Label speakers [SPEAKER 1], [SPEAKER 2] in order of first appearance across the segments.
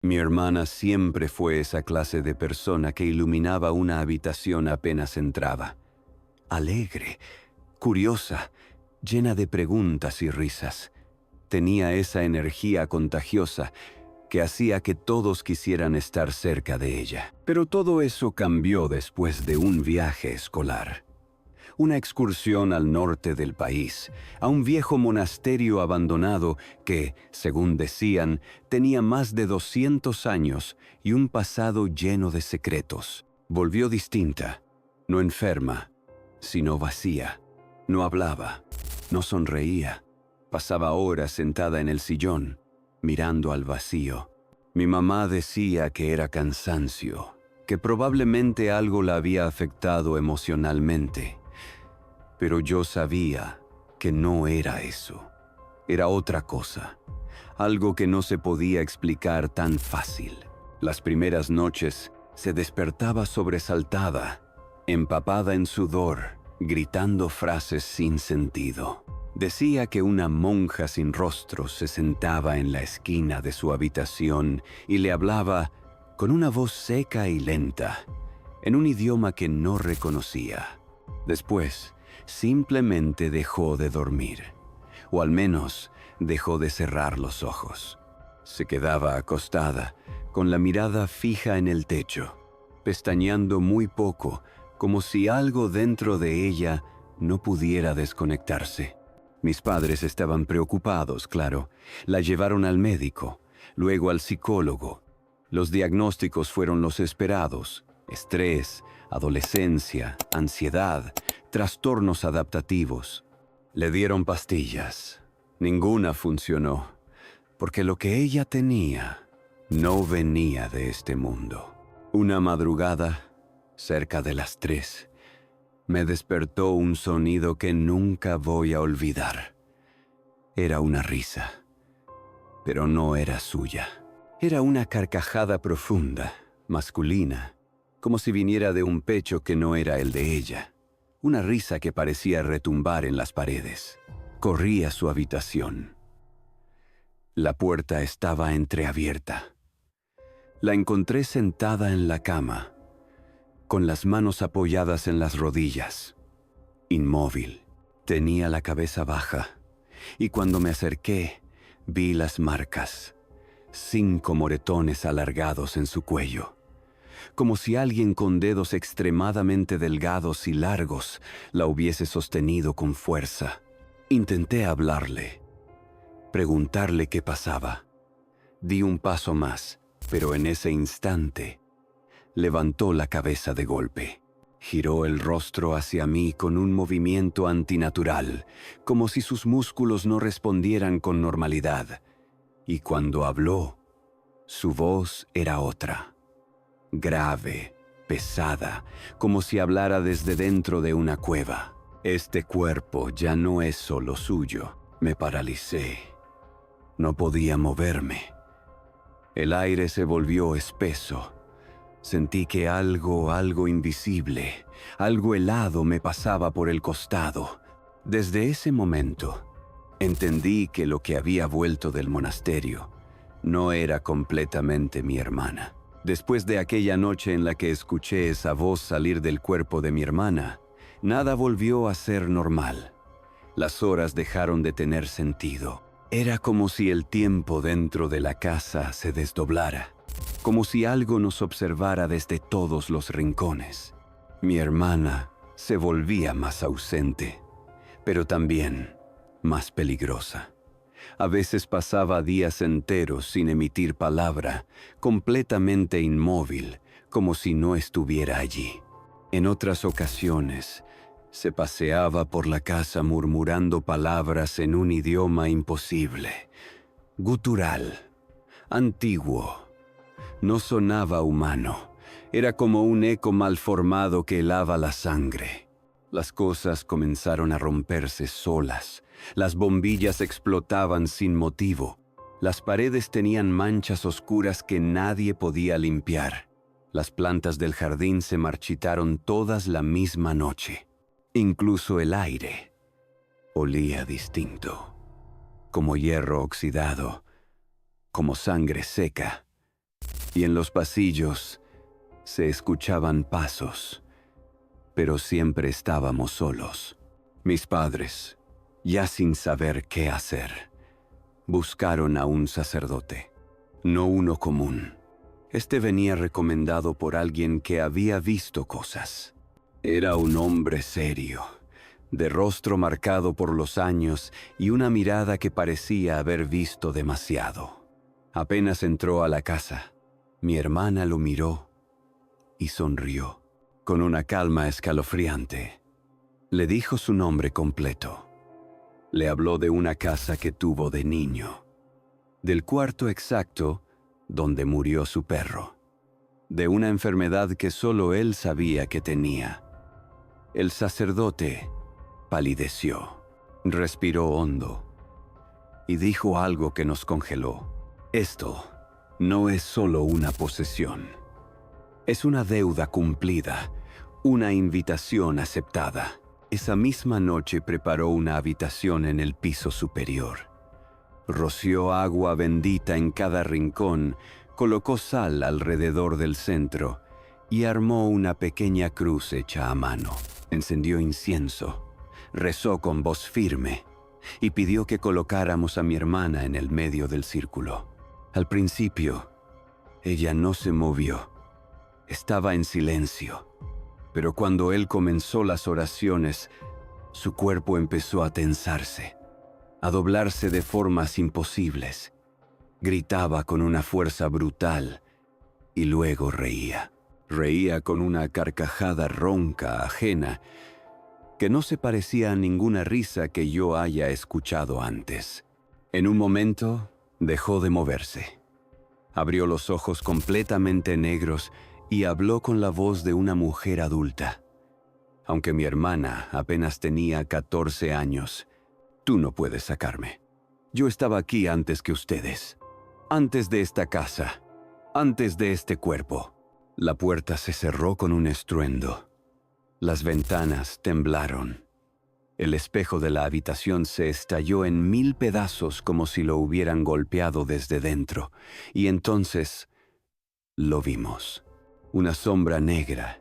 [SPEAKER 1] Mi hermana siempre fue esa clase de persona que iluminaba una habitación apenas entraba. Alegre, curiosa, llena de preguntas y risas. Tenía esa energía contagiosa que hacía que todos quisieran estar cerca de ella. Pero todo eso cambió después de un viaje escolar. Una excursión al norte del país, a un viejo monasterio abandonado que, según decían, tenía más de 200 años y un pasado lleno de secretos. Volvió distinta, no enferma, sino vacía. No hablaba, no sonreía. Pasaba horas sentada en el sillón, mirando al vacío. Mi mamá decía que era cansancio, que probablemente algo la había afectado emocionalmente. Pero yo sabía que no era eso. Era otra cosa, algo que no se podía explicar tan fácil. Las primeras noches se despertaba sobresaltada, empapada en sudor, gritando frases sin sentido. Decía que una monja sin rostro se sentaba en la esquina de su habitación y le hablaba con una voz seca y lenta, en un idioma que no reconocía. Después, simplemente dejó de dormir, o al menos dejó de cerrar los ojos. Se quedaba acostada, con la mirada fija en el techo, pestañeando muy poco, como si algo dentro de ella no pudiera desconectarse. Mis padres estaban preocupados, claro. La llevaron al médico, luego al psicólogo. Los diagnósticos fueron los esperados: estrés, adolescencia, ansiedad, trastornos adaptativos. Le dieron pastillas. Ninguna funcionó, porque lo que ella tenía no venía de este mundo. Una madrugada, cerca de las 3, me despertó un sonido que nunca voy a olvidar. Era una risa, pero no era suya. Era una carcajada profunda, masculina, como si viniera de un pecho que no era el de ella. Una risa que parecía retumbar en las paredes. Corrí a su habitación. La puerta estaba entreabierta. La encontré sentada en la cama, con las manos apoyadas en las rodillas, inmóvil. Tenía la cabeza baja, y cuando me acerqué, vi las marcas, 5 moretones alargados en su cuello, como si alguien con dedos extremadamente delgados y largos la hubiese sostenido con fuerza. Intenté hablarle, preguntarle qué pasaba. Di un paso más, pero en ese instante levantó la cabeza de golpe. Giró el rostro hacia mí con un movimiento antinatural, como si sus músculos no respondieran con normalidad. Y cuando habló, su voz era otra. Grave, pesada, como si hablara desde dentro de una cueva. Este cuerpo ya no es solo suyo. Me paralicé. No podía moverme. El aire se volvió espeso. Sentí que algo invisible, algo helado me pasaba por el costado. Desde ese momento, entendí que lo que había vuelto del monasterio no era completamente mi hermana. Después de aquella noche en la que escuché esa voz salir del cuerpo de mi hermana, nada volvió a ser normal. Las horas dejaron de tener sentido. Era como si el tiempo dentro de la casa se desdoblara, como si algo nos observara desde todos los rincones. Mi hermana se volvía más ausente, pero también más peligrosa. A veces pasaba días enteros sin emitir palabra, completamente inmóvil, como si no estuviera allí. En otras ocasiones, se paseaba por la casa murmurando palabras en un idioma imposible, gutural, antiguo. No sonaba humano, era como un eco mal formado que helaba la sangre. Las cosas comenzaron a romperse solas. Las bombillas explotaban sin motivo. Las paredes tenían manchas oscuras que nadie podía limpiar. Las plantas del jardín se marchitaron todas la misma noche. Incluso el aire olía distinto, como hierro oxidado, como sangre seca. y en los pasillos se escuchaban pasos, pero siempre estábamos solos. Mis padres, ya sin saber qué hacer, buscaron a un sacerdote, no uno común. Este venía recomendado por alguien que había visto cosas. Era un hombre serio, de rostro marcado por los años y una mirada que parecía haber visto demasiado. Apenas entró a la casa, mi hermana lo miró y sonrió, con una calma escalofriante. Le dijo su nombre completo. Le habló de una casa que tuvo de niño, del cuarto exacto donde murió su perro, de una enfermedad que solo él sabía que tenía. El sacerdote palideció, respiró hondo y dijo algo que nos congeló. Esto no es solo una posesión, es una deuda cumplida, una invitación aceptada. Esa misma noche preparó una habitación en el piso superior. Roció agua bendita en cada rincón, colocó sal alrededor del centro y armó una pequeña cruz hecha a mano. Encendió incienso, rezó con voz firme y pidió que colocáramos a mi hermana en el medio del círculo. Al principio, ella no se movió. Estaba en silencio. Pero cuando él comenzó las oraciones, su cuerpo empezó a tensarse, a doblarse de formas imposibles. Gritaba con una fuerza brutal y luego reía. Reía con una carcajada ronca, ajena, que no se parecía a ninguna risa que yo haya escuchado antes. En un momento, dejó de moverse. Abrió los ojos completamente negros y habló con la voz de una mujer adulta. Aunque mi hermana apenas tenía 14 años, tú no puedes sacarme. Yo estaba aquí antes que ustedes, antes de esta casa, antes de este cuerpo. La puerta se cerró con un estruendo. Las ventanas temblaron. El espejo de la habitación se estalló en 1000 pedazos como si lo hubieran golpeado desde dentro. Y entonces lo vimos. Una sombra negra,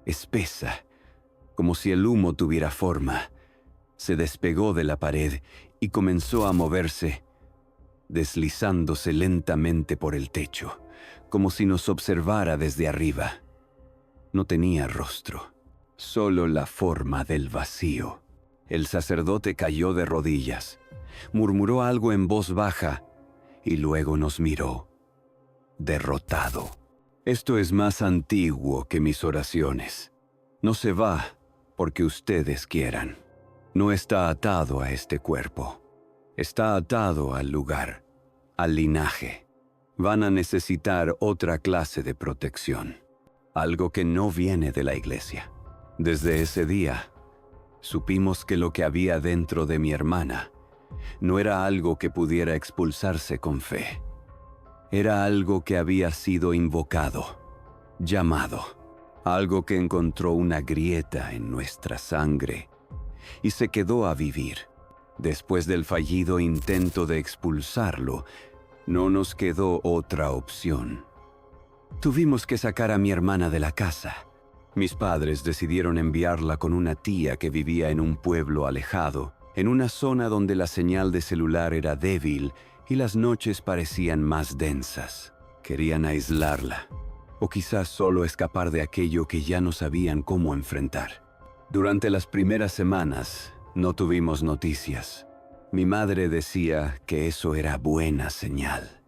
[SPEAKER 1] espesa, como si el humo tuviera forma. Se despegó de la pared y comenzó a moverse, deslizándose lentamente por el techo, como si nos observara desde arriba. No tenía rostro, solo la forma del vacío. El sacerdote cayó de rodillas, murmuró algo en voz baja y luego nos miró, derrotado. Esto es más antiguo que mis oraciones. No se va porque ustedes quieran. No está atado a este cuerpo. Está atado al lugar, al linaje. Van a necesitar otra clase de protección. Algo que no viene de la iglesia. Desde ese día, supimos que lo que había dentro de mi hermana no era algo que pudiera expulsarse con fe. Era algo que había sido invocado, llamado, algo que encontró una grieta en nuestra sangre y se quedó a vivir. Después del fallido intento de expulsarlo, no nos quedó otra opción. Tuvimos que sacar a mi hermana de la casa. Mis padres decidieron enviarla con una tía que vivía en un pueblo alejado, en una zona donde la señal de celular era débil y las noches parecían más densas. Querían aislarla, o quizás solo escapar de aquello que ya no sabían cómo enfrentar. Durante las primeras semanas no tuvimos noticias. Mi madre decía que eso era buena señal,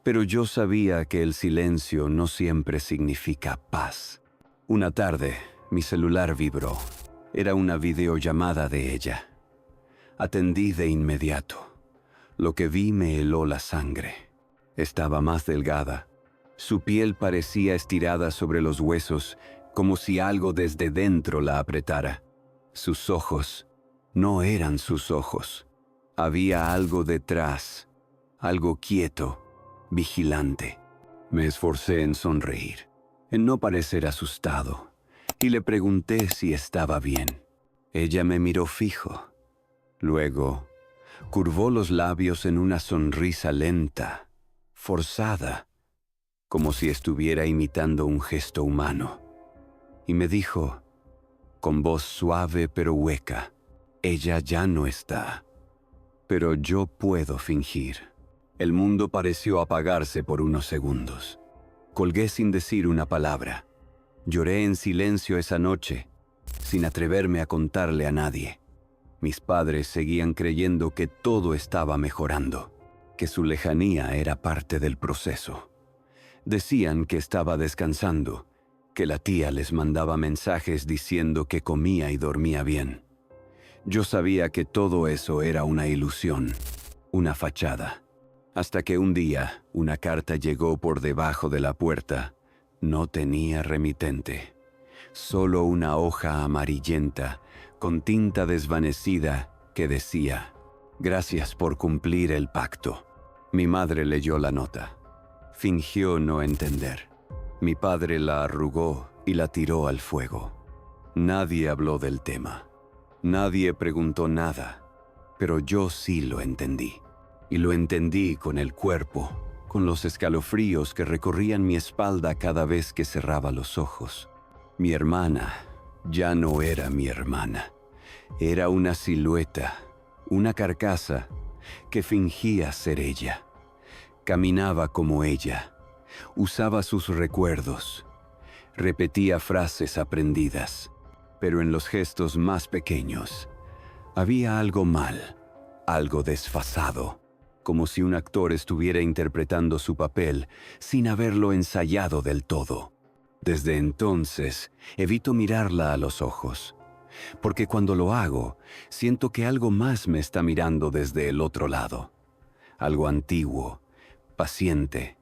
[SPEAKER 1] pero yo sabía que el silencio no siempre significa paz. Una tarde, mi celular vibró. Era una videollamada de ella. Atendí de inmediato. Lo que vi me heló la sangre. Estaba más delgada. Su piel parecía estirada sobre los huesos, como si algo desde dentro la apretara. Sus ojos no eran sus ojos. Había algo detrás, algo quieto, vigilante. Me esforcé en sonreír, en no parecer asustado, y le pregunté si estaba bien. Ella me miró fijo. Luego, curvó los labios en una sonrisa lenta, forzada, como si estuviera imitando un gesto humano. Y me dijo, con voz suave pero hueca, ella ya no está. Pero yo puedo fingir. El mundo pareció apagarse por unos segundos. Colgué sin decir una palabra. Lloré en silencio esa noche, sin atreverme a contarle a nadie. Mis padres seguían creyendo que todo estaba mejorando, que su lejanía era parte del proceso. Decían que estaba descansando, que la tía les mandaba mensajes diciendo que comía y dormía bien. Yo sabía que todo eso era una ilusión, una fachada, hasta que un día una carta llegó por debajo de la puerta. No tenía remitente, solo una hoja amarillenta con tinta desvanecida que decía, «Gracias por cumplir el pacto». Mi madre leyó la nota. Fingió no entender. Mi padre la arrugó y la tiró al fuego. Nadie habló del tema. Nadie preguntó nada, pero yo sí lo entendí. Y lo entendí con el cuerpo, con los escalofríos que recorrían mi espalda cada vez que cerraba los ojos. Mi hermana ya no era mi hermana. Era una silueta, una carcasa que fingía ser ella. Caminaba como ella, usaba sus recuerdos, repetía frases aprendidas, pero en los gestos más pequeños había algo mal, algo desfasado, como si un actor estuviera interpretando su papel sin haberlo ensayado del todo. Desde entonces, evito mirarla a los ojos, porque cuando lo hago, siento que algo más me está mirando desde el otro lado. Algo antiguo, paciente,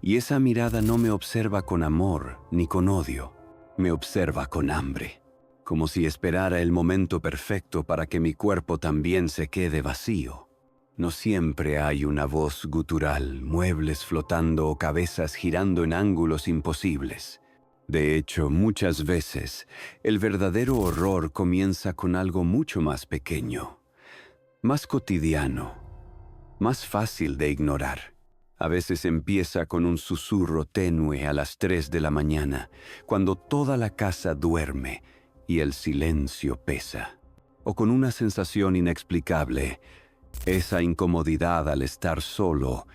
[SPEAKER 1] y esa mirada no me observa con amor ni con odio, me observa con hambre, como si esperara el momento perfecto para que mi cuerpo también se quede vacío. No siempre hay una voz gutural, muebles flotando o cabezas girando en ángulos imposibles. De hecho, muchas veces, el verdadero horror comienza con algo mucho más pequeño, más cotidiano, más fácil de ignorar. A veces empieza con un susurro tenue a las 3 de la mañana, cuando toda la casa duerme y el silencio pesa. O con una sensación inexplicable, esa incomodidad al estar solo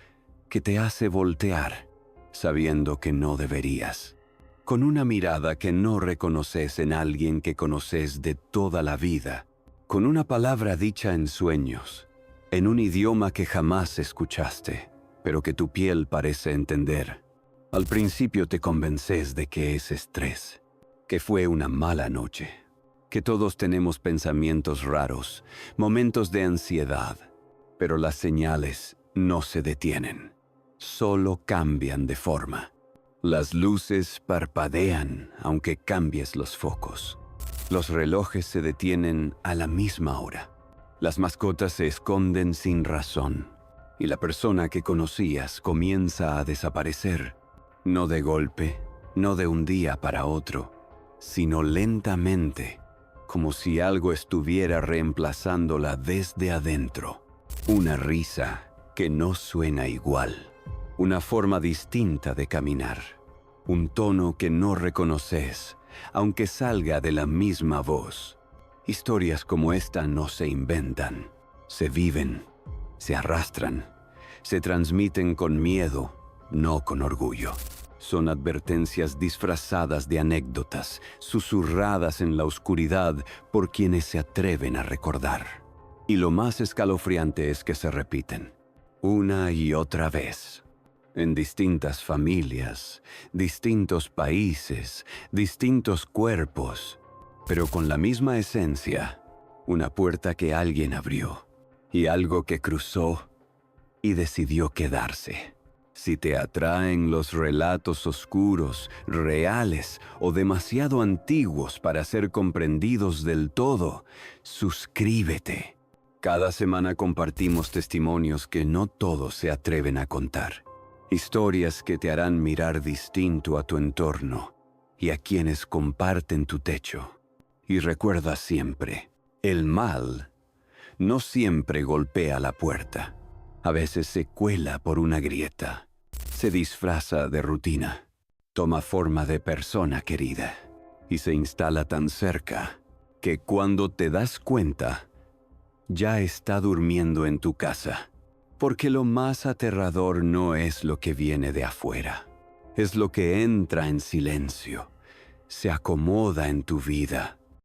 [SPEAKER 1] que te hace voltear, sabiendo que no deberías. Con una mirada que no reconoces en alguien que conoces de toda la vida. Con una palabra dicha en sueños, en un idioma que jamás escuchaste, pero que tu piel parece entender. Al principio te convences de que es estrés, que fue una mala noche, que todos tenemos pensamientos raros, momentos de ansiedad, pero las señales no se detienen, solo cambian de forma. Las luces parpadean aunque cambies los focos. Los relojes se detienen a la misma hora. Las mascotas se esconden sin razón. Y la persona que conocías comienza a desaparecer. No de golpe, no de un día para otro, sino lentamente, como si algo estuviera reemplazándola desde adentro. Una risa que no suena igual. Una forma distinta de caminar. Un tono que no reconoces, aunque salga de la misma voz. Historias como esta no se inventan, se viven, se arrastran, se transmiten con miedo, no con orgullo. Son advertencias disfrazadas de anécdotas, susurradas en la oscuridad por quienes se atreven a recordar. Y lo más escalofriante es que se repiten, una y otra vez. En distintas familias, distintos países, distintos cuerpos, pero con la misma esencia, una puerta que alguien abrió y algo que cruzó y decidió quedarse. Si te atraen los relatos oscuros, reales o demasiado antiguos para ser comprendidos del todo, suscríbete. Cada semana compartimos testimonios que no todos se atreven a contar. Historias que te harán mirar distinto a tu entorno y a quienes comparten tu techo. Y recuerda siempre, el mal no siempre golpea la puerta. A veces se cuela por una grieta, Se disfraza de rutina, toma forma de persona querida y se instala tan cerca que cuando te das cuenta, ya está durmiendo en tu casa. Porque lo más aterrador no es lo que viene de afuera, es lo que entra en silencio, se acomoda en tu vida